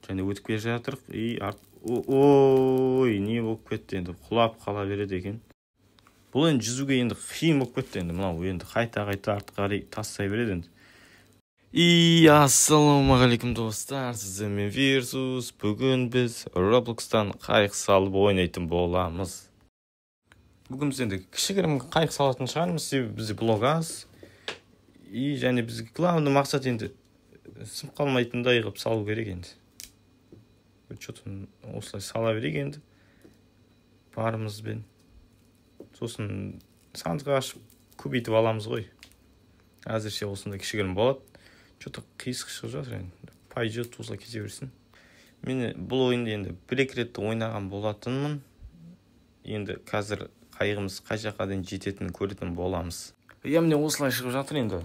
және өтіп келе жатырық. Ой, не болып кетті енді, құлап қала береді екен. Бұл енді жүзуге енді қиын болып кетті енді, мынау енді қайта артқа қарай тастай береді енді. Ассалаумағалейкум достар, сіздермен Версус. Бүгін біз Roblox'тан қайық салып ойнайтын боламыз. Бүгін біз енді кішігірім қайық салатын шығармыз, себебі бізде блог аз. Және бізге главный мақсат енді сынып қалмайтындай қылып салу керек енді. Что-то осылай сала берейік енді барымызбен. Сосын сандық ашып көбейтіп аламыз ғой. Әзірше осындай кішігірім болады. Что-то қисық шығып жатыр енді. Пойдет, осылай кете берсін. Мен бұл ойынды енді бір-екі рет ойнаған болатынмын. Енді қазір қайығымыз қай жаққа дейін жететінін көретін боламыз. Міне осылай шығып жатыр енді.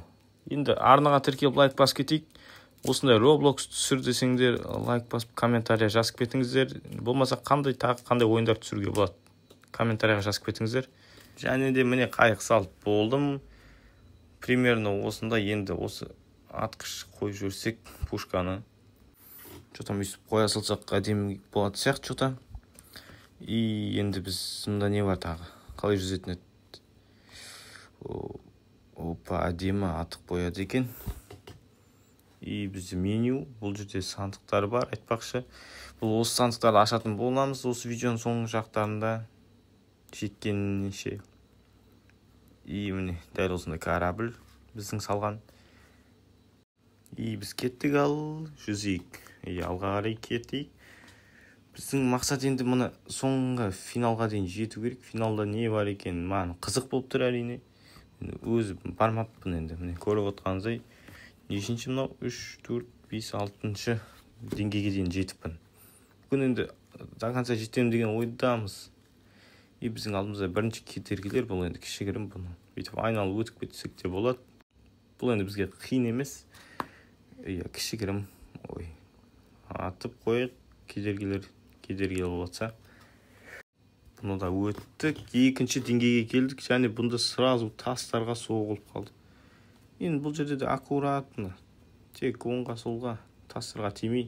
Енді арнаға тіркеліп лайк басып кетейік. Осындай Roblox түсір десеңдер, лайк басып комментария жазып кетіңіздер. Болмаса қандай ойындар түсіруге болады, комментарияға жазып кетіңіздер. Және де міне қайық салып болдым. Примерно осында енді осы атқыш қойып жүрсек пушканы. Что-то өйстіп қоя салсақ әдемі болады сияқты что-то. Енді біз мұнда не бар тағы? Қалай жүзетін еді? Опа, әдемі атық қояды екен. Бізде меню, бұл жерде сандықтар бар, айтпақшы. Бұл осы сандықтарды ашатын боламыз осы видеоның соңғы жақтарында жеткенінше. Міне дәл осындай корабль біздің салған. Біз кеттік, ал жүзейік. Алға қарай кеттік. Біздің мақсат енді мұны соңғы финалға дейін жету керек. Финалда не бар екен, маған қызық болып тұр әрине. Өзі бармаппын енді. Міне көріп отқаныңыздай. Нешінші мынау? 3, 4, 5, 6-шы деңгейге дейін жетіппін. Бүгін енді до конца жетемін деген ойдамыз. Біздің алдымызда бірінші кедергілер, бұл енді кішігірім, бұны бүйтіп айналып өтіп кетсек те болады. Бұл енді бізге қиын емес. Кішігірім, атып қойық, кедергі болатса. Бұны да өттік, екінші деңгейге келдік, және бұнда сразу тастарға соғылып қалды. Енді бұл жерде де аккуратно, тек оңға солға тастарға тимей.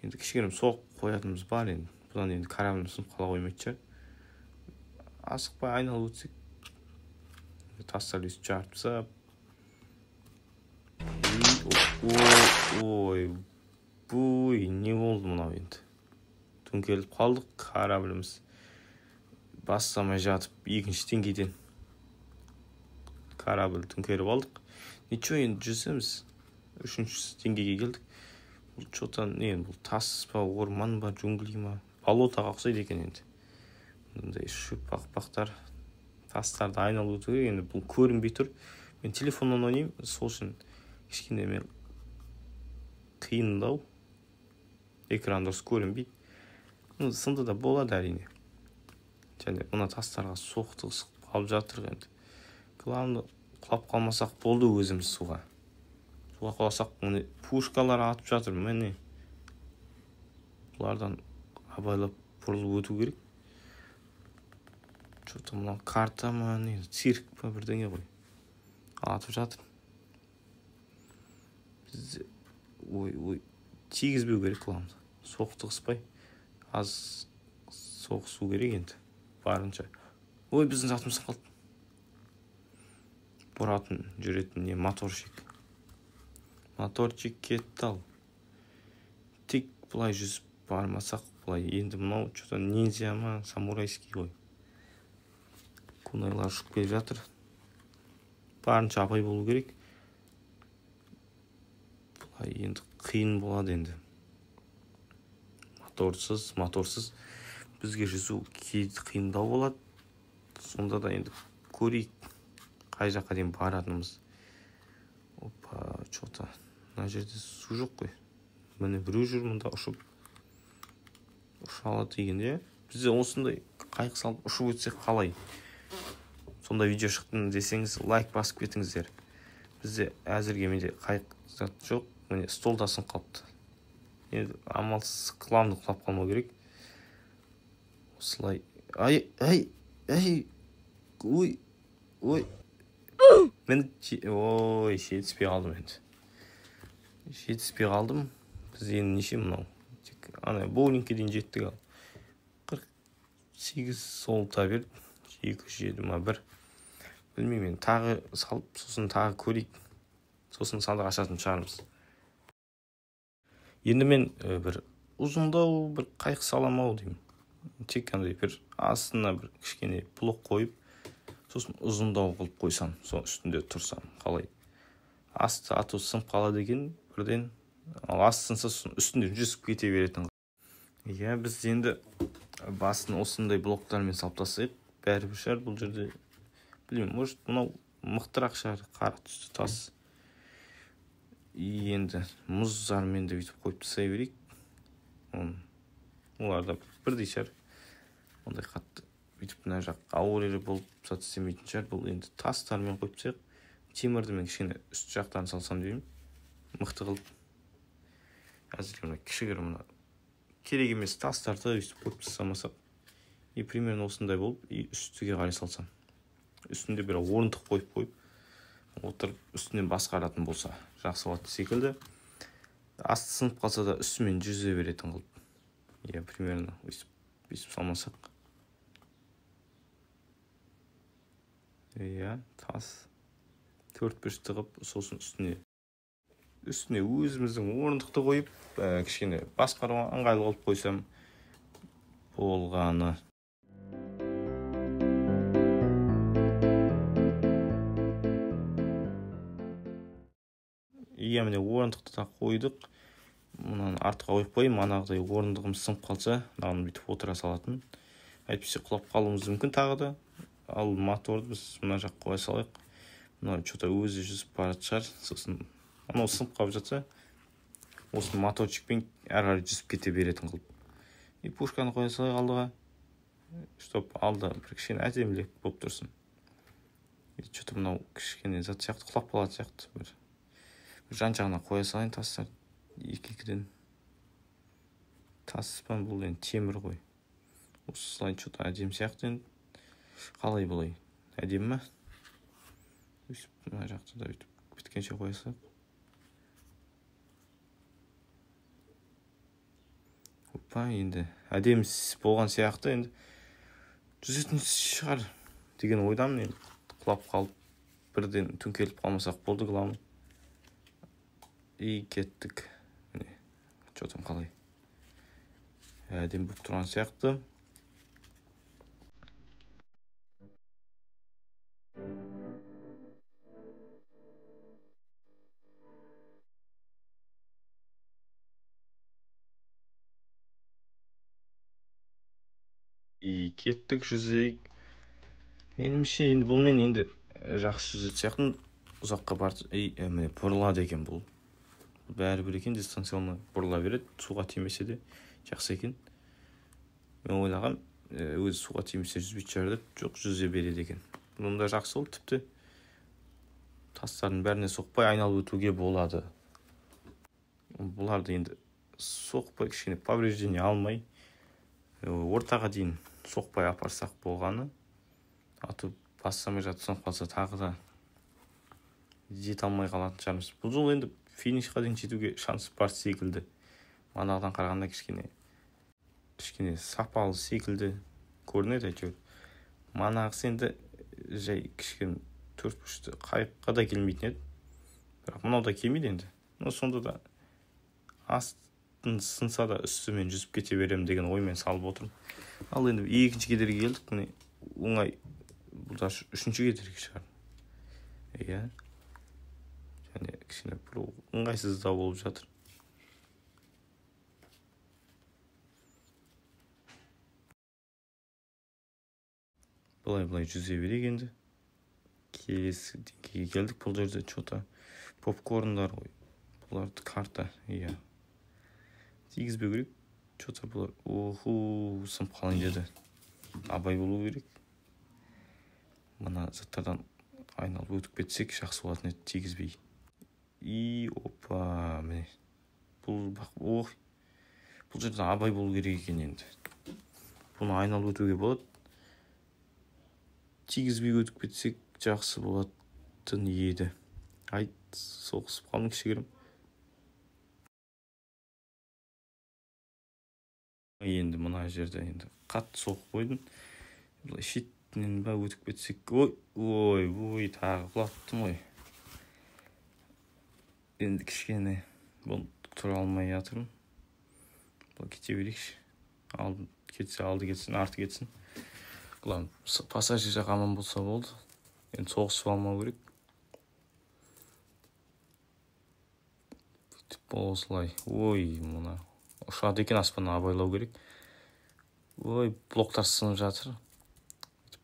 Енді кішігірім соғып қоятынымыз бар енді. Бұдан енді корабль сынып қала қоймайды шығар. Асықпай айналып өтсек. Тастар өйстіп жарып. Ой, не болды мынау енді? Төңкеріліп қалдық, корабліміз бастамай жатып екінші деңгейден корабль төңкеріп алдық. Ничего, енді жүземіз. Үшінші деңгейге келдік. Бұл что-то бұл тас па, орман ба, джунгли ма, болотаға ұқсайды екен енді. Бұндай шөп бақпақтар, тастарды айналып өту керек. Енді бұл көрінбей тұр. Мен телефоннан ойнаймын, сол үшін кішкене мен қиындау. Экран дұрыс көрінбейді. Сынды да болады әрине. Және мына тастарға соқтығысып қалып жатыр енді. Главное, құлап қалмасақ болды өзіміз суға. Суға құласақ, міне пушкалар атып жатыр, міне. Бұлардан абайлап бұрылып өту керек. Что-то мына карта ма, цирк па, бірдеңе ғой. Атып жатыр. Бізде, тигізбеу керек қыламыз. Соқтығыспай, аз соғысу керек енді. Барынша. Біздің затымыз қалды. Бұратын жүретін моторчик. Моторчик кетті ал. Тек бұлай жүзіп бармасақ бұлай. Енді мынау что-то ниндзя ма, самурайский ғой. Кунайлар ұшып келіп жатыр. Барынша абай болу керек. Бұлай енді қиын болады енді. Моторсыз. Бізге жүзу қиындау болады. Сонда да енді көрейік. Қай жаққа дейін баратынымыз. Опа, что-то. Мына жерде су жоқ қой. Міне біреу жүр мұнда ұшып. Ұша алады дегенде. Бізде осындай қайық салып ұшып өтсек қалай? Сонда видео шықтың десеңіз, лайк басып кетіңіздер. Бізде әзірге менде қайық зат жоқ. Міне столда сынып қалыпты. Енді амалсыз қыламды құлап қалмау керек. Осылай. Мен жетіспей қалдым енді. Біз енді неше мынау? ана боулингке дейін жеттік. Ал 48 солта берді, 221. Білмеймін, тағы салып, сосын тағы көрейік, сосын сандық ашатын шығармыз. Енді мен бір ұзындау бір қайық саламау деймін. Тек қандай бір астына бір кішкене блок қойып, сосын ұзындау қылып қойсам, сол үстінде тұрсам, қалай? Асты ату сынып қалады екен бірден, ал асты сынса сосын үстінде жүзіп кете беретін. Иә, біз енді басын осындай блоктармен салып тастайық. Бәрібір шығар бұл жерде. Білмеймін, может, мынау мықтырақ шығар, қара түсті тас. Енді мұздармен де бүйтіп қойып тастай берейік. Оларда бірдей шығар. Ондай қатты бүйтіп мына жақ ауыр болып сат істемейтін шығар. Бұл енді тастармен қойып тастайық. Темірді мен кішкене үст жақтан салсам деймін. Мықты қылып. Әзірге мына кішігірім мына керек емес тастарды өйстіп қойып тастамасақ. И примерно осындай болып, и үстіге қарай салсам. Үстінде бір орындық қойып, отырып үстінен басқаратын болса, жақсы болады секілді. Асты сынып қалса да үстімен жүзе беретін қылып. Иә, примерно өйстіп салмасақ. Иә, тас 4 бұрышты қылып, сосын үстіне өзіміздің орындықты қойып, кішкене басқаруға ыңғайлы қылып қойсам болғаны. Иә, міне орындықты да қойдық. Мұнан артқа қойып қойым, анағыдай орындығымыз сынып қалса, мынаны бүйтіп отыра салатын. Әйтпесе құлап қалуымыз мүмкін тағы да. Ал моторды біз мына жақ қоя салайық. Мына что-то өзі жүзіп барады шығар. Сосын анау сынып қалып жатса, осы моторчикпен әрі қарай жүзіп кете беретін қылып. И пушканы қоя салайық алдыға, чтоб алда бір кішкене әдемілік болып тұрсын. Что-то мынау кішкене зат сияқты құлап қалады сияқты. Бір жан-жағына қоя салайын тастар. Екі-екіден таспан, бұл енді темір ғой. Осылай что-то әдем сияқты енді. Қалай болай? Әдем ма? Мына жақты да біткенше қоя салайық. Опа, енді әдем болған сияқты, енді жүзетін шығар деген ойдамын. Енді құлап қалып, бірден түнкеліп қалмасақ болды, главное. И кеттік. Міне, что-то қалай? Әдем болып тұрған сияқты. И кеттік, жүзейік. Меніңше енді бұлмен енді жақсы жүзетін сияқты, ұзаққа барды. Міне бұрылады екен бұл. Бәрібір екен, дистанционно бұрыла береді, суға тимесе де жақсы екен. Мен ойлағам, өзі суға тимесе жүзбейді шығар деп, жоқ, жүзе береді екен. Бұнда жақсы ол, тіпті тастардың бәріне соқпай айналып өтуге болады. Бұларды енді соқпай, кішкене повреждение алмай, ортаға дейін соқпай апарсақ болғаны. Атып бассамай жатсам қалса тағы да жете алмай қалатын шығармыз. Бұл жол енді финишқа дейін жетуге шанс бар секілді. Манағыдан қарағанда кішкене сапалы секілді көрінеді әйтеуір. Манағысы енді жай кішкене 4 бұрышты қайыққа да келмейтін еді. Бірақ мынау да келмейді енді. Но сонда да астын сынса да үстімен жүзіп кете беремін деген оймен салып отырмын. Ал енді екінші кедергі келдік, міне оңай. Бұл да үшінші кедергі шығар. Иә. Және кішкене бір ыңғайсыздау болып жатыр. Былай жүзе берейік енді. Келесі деңгейге келдік. Бұл жерде что-то попкорндар ғой. Бұларды карта, иә. Тигізбеу керек. Что-то бұлар, сынып қалайын деді. Абай болу керек. Мына заттардан айналып өтіп кетсек, жақсы болатын еді, тигізбей. Опа, міне. Бұл жерде абай болу керек екен енді. Бұны айналып өтуге болады. Тигізбей өтіп кетсек, жақсы болатын еді. Соғысып қалдың кішігірім. Енді мына жерде енді қатты соғып қойдым. Былай шетінен ба өтіп кетсек. Ой, тағы құлаттым ғой. Енді кішкене бұл тұра алмай жатырмын. Бұл кете берейікші. Алды кетсін, арты кетсін. Бұлан пассажир жақ аман болса болды. Енді соғысып алмау керек. Осылай. Ой, мына ұшады екен, аспаннан абайлау керек. Ой, блоктар сынып жатыр.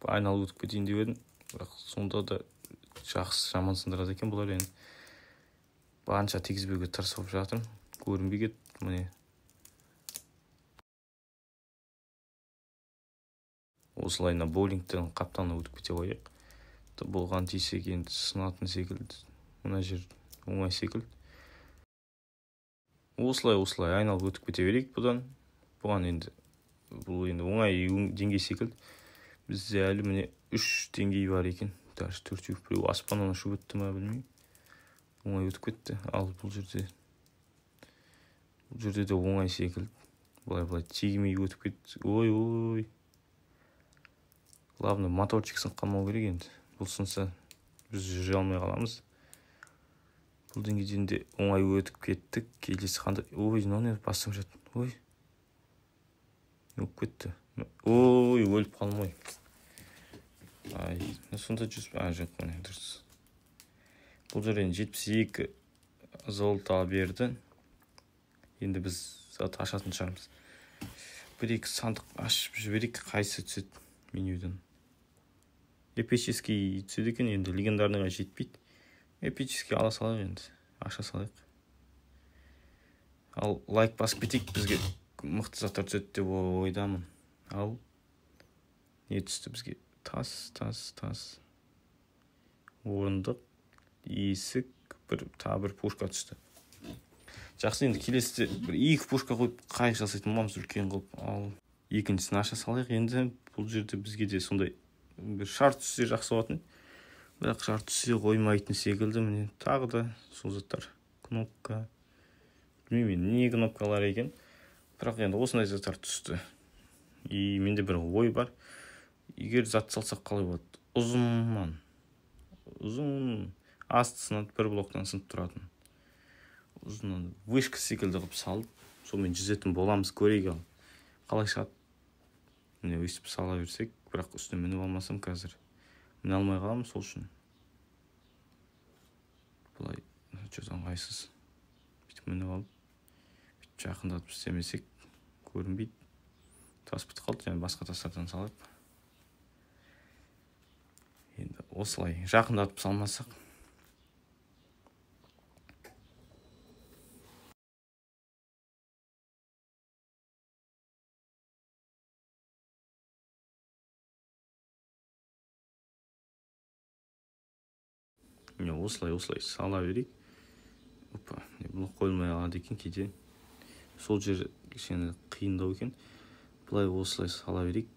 Айналып өтіп кетейін деп едім. Бірақ сонда да жақсы жаман сындырады екен бұлар енді. Барынша тигізбеуге тырысып жатырмын. Көрінбей кетті міне. Осылайына боулингтен қаптаны өтіп кете қояйық. Болған тисек енді сынатын секілді. Мына жер оңай секілді. Осылай айналып өтіп кете берейік бұдан. Бұл енді оңай деңгей секілді. Бізде әлі міне 3 деңгей бар екен. Даже 4 біреу аспаннан ұшып өтті ма білмеймін. Оңай өтіп кетті. Ал бұл жерде де оңай секілді. Былай тигімей өтіп кетті. Ой. Главное, моторчик сынып қалмау керек енді. Бұл сынса, біз жүре алмай қаламыз. Бұл деңгейден де оңай өтіп кеттік. Келесі қандай. Ой, не басым жатыр. Ой. Өтіп кетті. Ой, өліп қалмай. Сонда жоқ, міне дұрыс. Бұл жер енді 72 золото берді. Енді біз зат ашатын шығармыз. 1-2 сандық ашып жіберейік, қайсы түседі менюдан. Эпический түседі екен, енді легендарныйға жетпейді. Эпический ала салайық енді, аша салайық. Ал лайк басып кетейік, бізге мықты заттар түседі деп ойдамын. Ал не түсті бізге? Тас. Орындық, есік, бір пушка түсті. Жақсы, енді келесіде 2 пушка қойып қайық жасайтын боламыз үлкен қылып. Ал екіншісін аша салайық. Енді бұл жерде бізге де сондай бір шарт түссе жақсы болатын. Бірақ шарт түссе қоймайтын секілді. Міне тағы да сол заттар. Кнопка. Білмеймін, не кнопкалар екен. Бірақ енді осындай заттар түсті. Менде бір ой бар. Егер зат салсақ қалай болады? Ұзын астысынан бір блоктан сынып тұратын. Ұзыннан вышка секілді қылып салып, сонымен жүзетін боламыз, көрейік ал. Қалай шығады? Міне өйстіп сала берсек, бірақ үстіне мініп алмасам қазір. Міне алмай қаламын, сол үшін. Бұлай, жөзен қайсыз. Бүйтіп мініп алып, бүйтіп жақындатып істемесек, көрінбейді. Тас бітіп қалды, және басқа тастардан салайық. Енді осылай жақындатып салмасақ. Осылай сала берейік. Блок қойылмай қалады екен кейде. Сол жер кішкене қиындау екен. Бұлай осылай сала берейік.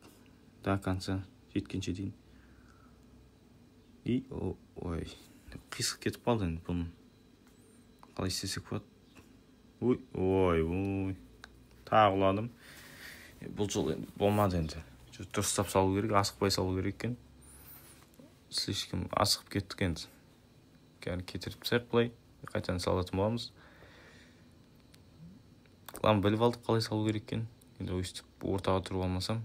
До конца жеткенше дейін. Ой, қисық кетіп қалды енді бұны. Қалай істесек болады? Ой. Тағы құладым. Бұл жол енді болмады енді. Дұрыстап салу керек, асықпай салу керек екен. Слишком асығып кеттік енді. Кетіріп тастайық бұлай. Қайтадан салатын боламыз. Біліп алдық қалай салу керек екен. Енді өйстіп ортаға тұрып алмасам.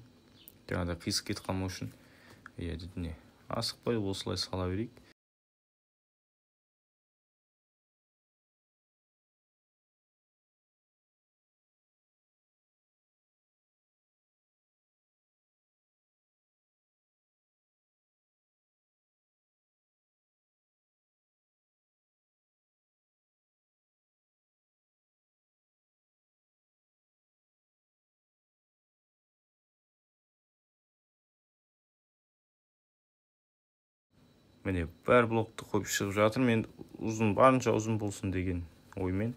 Жаңағыда қисық кетіп қалмау үшін. Не асықпай осылай сала берейік. Міне бәр блокты қойып шығып жатыр. Мен барынша ұзын болсын деген оймен.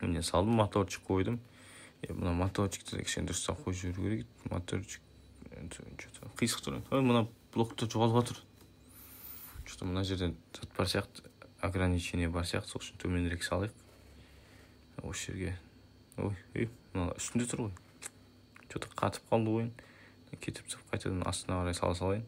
Міне салдым, моторчик қойдым. Мына моторчикті кішкене дұрыстап қойып жіберу керек. Моторчик қисық тұр. Мына блокты жоғалып жатыр. Мына жерден зат бар сияқты. ограничение бар сияқты, сол үшін төменірек салайық. Осы жерге. Ой, мына үстінде тұр ғой. Что-то қатып қалды ойын. Кетіп түсіп қайтадан астына қарай сала салайын.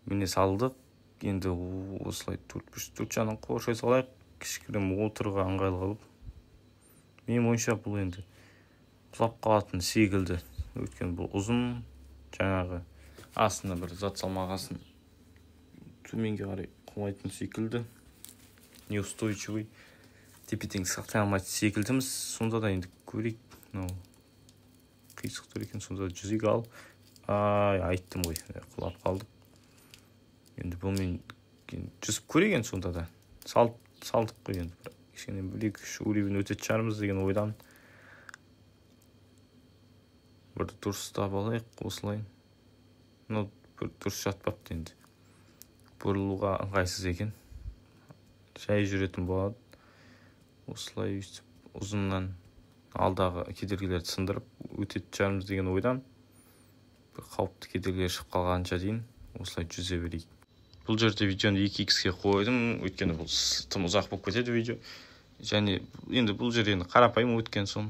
Міне салдық. Енді осылай төрт жағынан қоршай салайық. Кішігірім отыруға ыңғайлы қылып. Менің ойымша бұл енді құлап қалатын секілді. Өйткені бұл ұзын, жаңағы астына бір зат салмағасын төменге қарай қоймайтын секілді. Неустойчивый. Тепе-теңдік сақтай алмайтын секілдіміз. Сонда да енді көрейік. Қисық тұр екен, сонда жүзеге ал. Айттым ғой, құлап қалдық. Енді бұл мен жүзіп көреген сонда да. Салдық қой енді. Кішкене 1-2 уровень өтетін шығармыз деген ойдан. Бір дұрыстап алайық, осылай. Бір дұрыс жатпапты енді. Бұрылуға ыңғайсыз екен. Жай жүретін болады. Осылай ұзыннан алдағы кедергілерді сындырып өтетін шығармыз деген ойдан. Бір қауіпті кедергілер шығып қалғанша дейін осылай жүзе берейік. Бұл жерде видеоны 2x-ке қойдым, өйткені бұл тым ұзақ болып кетеді видео. Және енді бұл жерде енді қарапайым өткен соң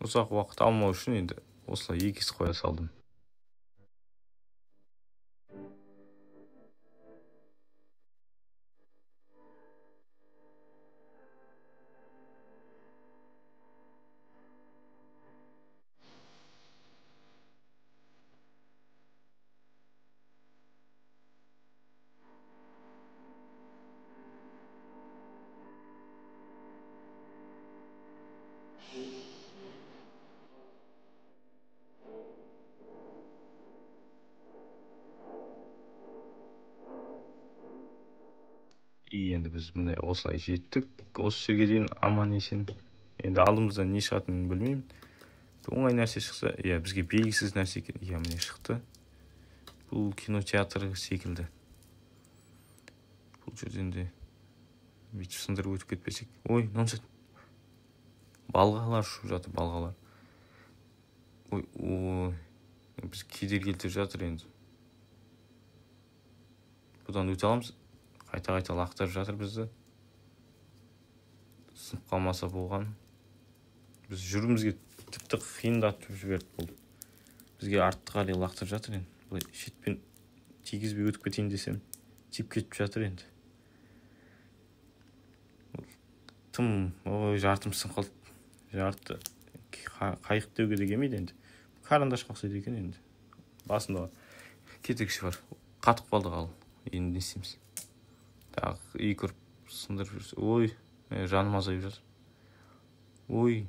ұзақ уақыт алмау үшін енді осылай 2x қоя салдым. Енді біз міне осылай жеттік. Осы жерге дейін аман есен. Енді алдымыздан не шығатынын білмеймін. Оңай нәрсе шықса, бізге белгісіз нәрсе екен. Міне шықты. Бұл кинотеатры секілді. Бұл жерден де бүйтіп сындырып өтіп кетпесек. Ой, мынау балғалар ұшып жатыр, балғалар. Ой, біз кедергі келтіріп жатыр енді. Бұдан өте аламыз. Қайта лақтырып жатыр бізді. Сынып қалмаса болған. Біз жүруімізге тіпті қиындатып жіберді болды. Бізге артты қарай лақтырып жатыр енді. Бұлай шетпен тигізбей өтіп кетейін десем, тиіп кетіп жатыр енді. Жартым сынып қалды. Жарты қайық деуге де келмейді енді. Қарандашқа ұқсайды екен енді. Басында кетіргіші бар. Қатып қалды қал. Енді не істейміз? Тағы үй көріп сындырып жүрсе. Ой, жаным азайып жатыр. Ой.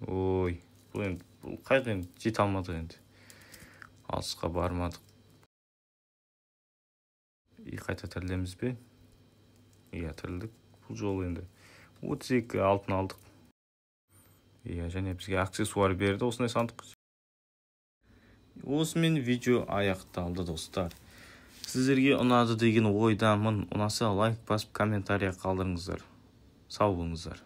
Бұл енді қайық енді жете алмадық енді. Алысқа бармадық. Қайта тірілеміз бе? Тірілдік. Бұл жолы енді 32 алтын алдық. Және бізге аксессуар берді, осындай сандық. Осымен видео аяқталды, достар. Сіздерге ұнады деген ойдамын. Ұнаса лайк басып комментария қалдырыңыздар. Сау болыңыздар.